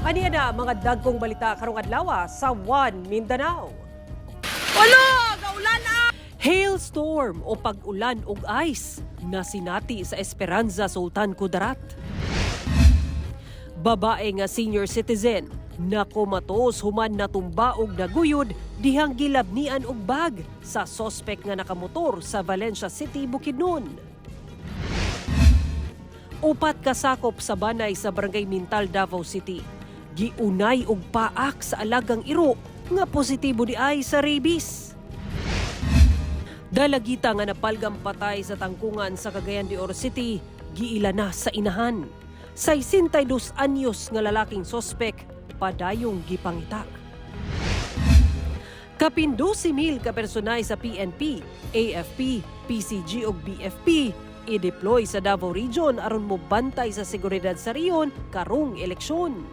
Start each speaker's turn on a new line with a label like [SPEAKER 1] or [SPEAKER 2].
[SPEAKER 1] Aniya na mga dagkong balita karong adlaw sa One Mindanao.
[SPEAKER 2] Wala! Gaulan na!
[SPEAKER 1] Hailstorm o pag-ulan og ice na sinati sa Esperanza Sultan Kudarat. Babae nga senior citizen na komatos human natumba og naguyod dihang gilabnian og bag sa sospek nga nakamotor sa Valencia City, Bukidnon. Upat ka sakop sa banay sa Barangay Mintal, Davao City. Giunay og paak sa alagang iro nga positibo di ay sa rabies. Dalagita nga napalgam patay sa tangkungan sa Cagayan de Oro City, giila na sa inahan. 62 anyos nga lalaking sospek padayong gipangita. Kapin 12,000 ka personay sa PNP, AFP, PCG ug BFP i-deploy sa Davao Region aron mo bantay sa seguridad sa riyon karong eleksyon.